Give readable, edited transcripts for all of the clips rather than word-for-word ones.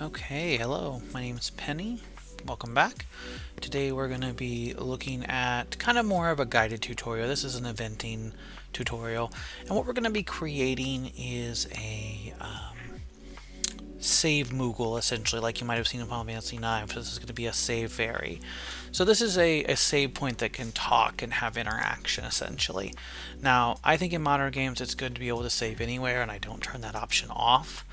Okay, hello, my name is Penny. Welcome back. Today we're going to be looking at kind of more of a guided tutorial. This is an eventing tutorial, and what we're going to be creating is a save Moogle, essentially, like you might have seen in Final Fantasy IX. So this is going to be a save fairy. So this is a save point that can talk and have interaction, essentially. Now, I think in modern games it's good to be able to save anywhere, and I don't turn that option off.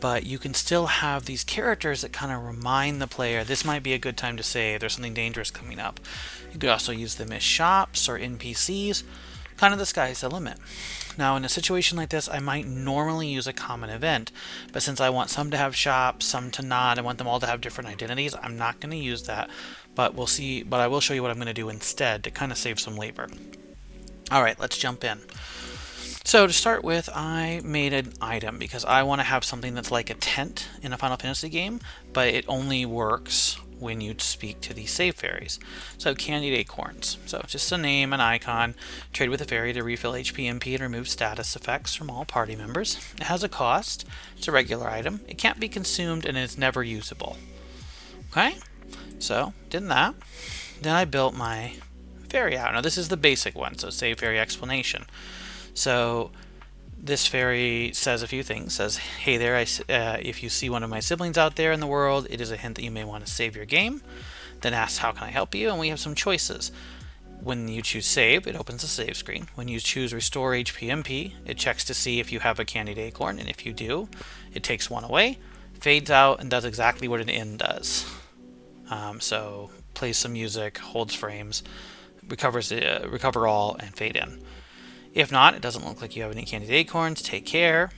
But you can still have these characters that kind of remind the player this might be a good time to save, there's something dangerous coming up. You could also use them as shops or NPCs. Kind of the sky's the limit. Now, in a situation like this, I might normally use a common event, but since I want some to have shops, some to not, I want them all to have different identities, I'm not going to use that. But we'll see. But I will show you what I'm going to do instead to kind of save some labor. All right, let's jump in. So to start with, I made an item because I want to have something that's like a tent in a Final Fantasy game, but it only works when you speak to these save fairies. So candied acorns. So just a name, an icon. Trade with a fairy to refill HP, MP, and remove status effects from all party members. It has a cost. It's a regular item. It can't be consumed and it's never usable. Okay? So did that. Then I built my fairy out. Now this is the basic one, so save fairy explanation. So this fairy says a few things. Says, hey there, if you see one of my siblings out there in the world, it is a hint that you may want to save your game. Then asks, how can I help you? And we have some choices. When you choose save, it opens a save screen. When you choose restore HP MP, it checks to see if you have a candied acorn, and if you do, it takes one away, fades out, and does exactly what an in does. So plays some music, holds frames, recover all, and fade in. If not, it doesn't look like you have any candied acorns, take care.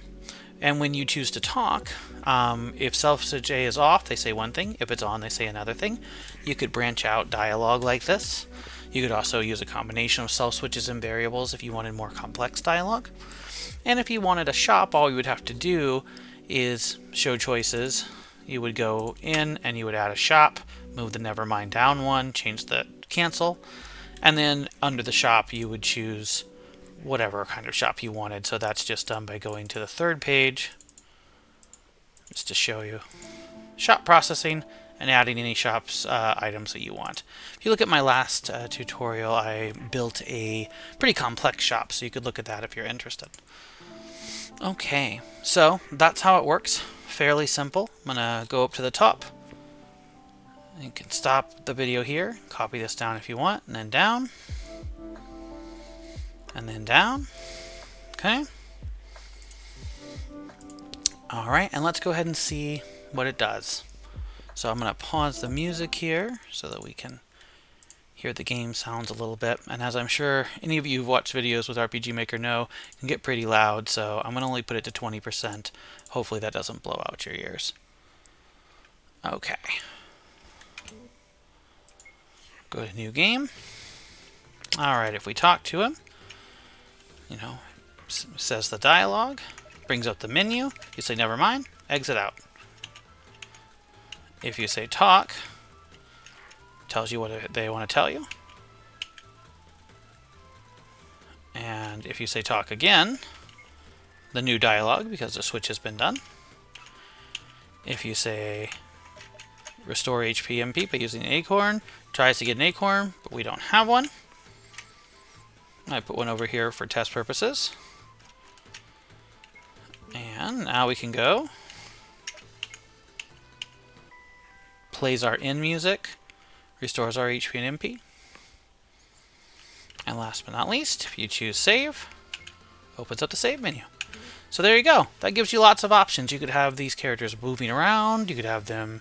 And when you choose to talk, if self-switch A is off, they say one thing. If it's on, they say another thing. You could branch out dialogue like this. You could also use a combination of self-switches and variables if you wanted more complex dialogue. And if you wanted a shop, all you would have to do is show choices. You would go in and you would add a shop, move the Nevermind down one, change the cancel, and then under the shop you would choose whatever kind of shop you wanted. So that's just done by going to the third page, just to show you shop processing and adding any shops items that you want. If you look at my last tutorial, I built a pretty complex shop, so you could look at that if you're interested. Okay, so that's how it works. Fairly simple. I'm gonna go up to the top. You can stop the video here, copy this down if you want, and then down. And then down. Okay. Alright, and let's go ahead and see what it does. So I'm going to pause the music here so that we can hear the game sounds a little bit. And as I'm sure any of you who've watched videos with RPG Maker know, it can get pretty loud, so I'm going to only put it to 20%. Hopefully that doesn't blow out your ears. Okay. Go to new game. Alright, if we talk to him, says the dialogue, brings up the menu. You say never mind, exit out. If you say talk, tells you what they want to tell you. And if you say talk again, the new dialogue, because the switch has been done. If you say restore HP MP by using an acorn, tries to get an acorn, but we don't have one. I put one over here for test purposes. And now we can go. Plays our in music, restores our HP and MP. And last but not least, if you choose save, opens up the save menu. So there you go. That gives you lots of options. You could have these characters moving around. You could have them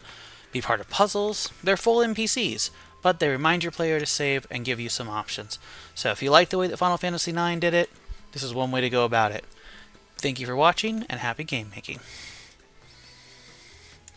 be part of puzzles. They're full NPCs, but they remind your player to save and give you some options. So if you like the way that Final Fantasy IX did it, this is one way to go about it. Thank you for watching, and happy game making.